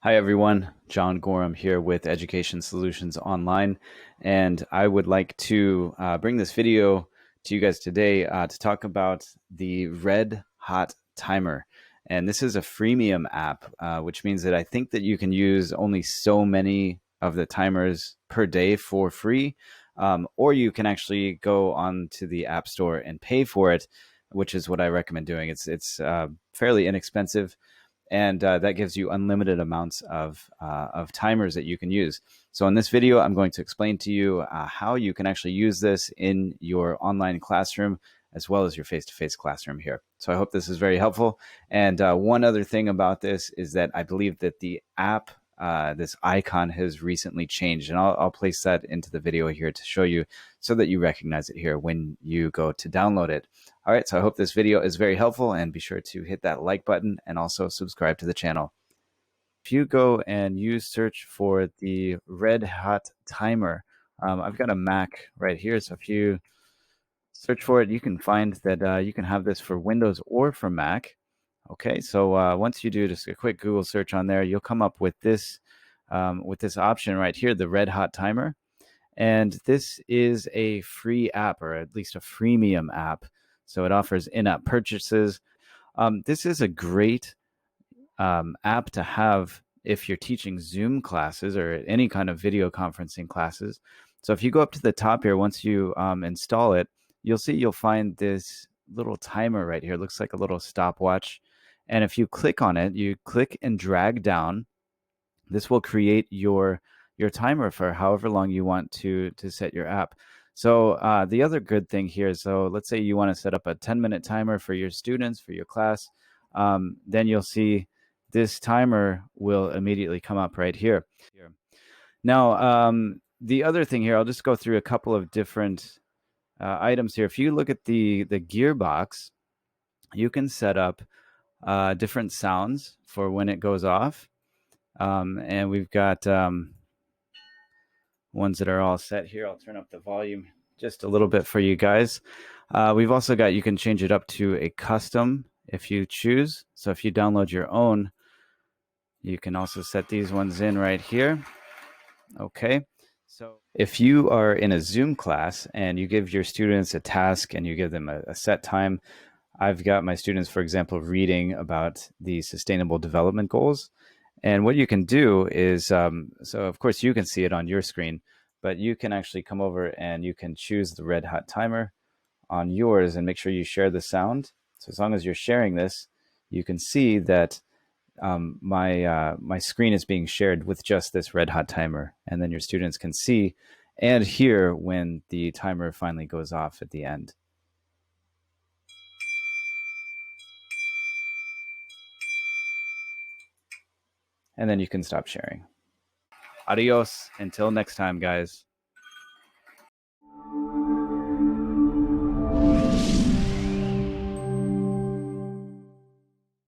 Hi everyone, John Gorham here with Education Solutions Online, and I would like to bring this video to you guys today to talk about the Red Hot Timer. And this is a freemium app, which means that I think that you can use only so many of the timers per day for free, or you can actually go onto the App Store and pay for it, which is what I recommend doing. It's fairly inexpensive, and that gives you unlimited amounts of timers that you can use. So in this video, I'm going to explain to you how you can actually use this in your online classroom as well as your face-to-face classroom here. So I hope this is very helpful. And one other thing about this is that I believe that the app, this icon has recently changed, and I'll place that into the video here to show you so that you recognize it here when you go to download it. All right, so I hope this video is very helpful, and be sure to hit that like button and also subscribe to the channel. If you go and you search for the Red Hot Timer, I've got a Mac right here, so if you search for it, you can find that you can have this for Windows or for Mac. Okay, so once you do just a quick Google search on there, you'll come up with this option right here, the Red Hot Timer. And this is a free app, or at least a freemium app. So it offers in-app purchases. This is a great app to have if you're teaching Zoom classes or any kind of video conferencing classes. So if you go up to the top here, once you install it, you'll find this little timer right here. It looks like a little stopwatch. And if you click on it, you click and drag down. This will create your timer for however long you want to set your app. So the other good thing here, so let's say you want to set up a 10-minute timer for your students, for your class, then you'll see this timer will immediately come up right here. Now, the other thing here, I'll just go through a couple of different items here. If you look at the gearbox, you can set up different sounds for when it goes off. And we've got ones that are all set here. I'll turn up the volume just a little bit for you guys. We've also got, you can change it up to a custom if you choose. So if you download your own, you can also set these ones in right here. Okay. So if you are in a Zoom class and you give your students a task and you give them a set time, I've got my students, for example, reading about the Sustainable Development Goals. And what you can do is, so of course you can see it on your screen, but you can actually come over and you can choose the Red Hot Timer on yours and make sure you share the sound. So as long as you're sharing this, you can see that my screen is being shared with just this Red Hot Timer, and then your students can see and hear when the timer finally goes off at the end. And then you can stop sharing. Adios. Until next time, guys.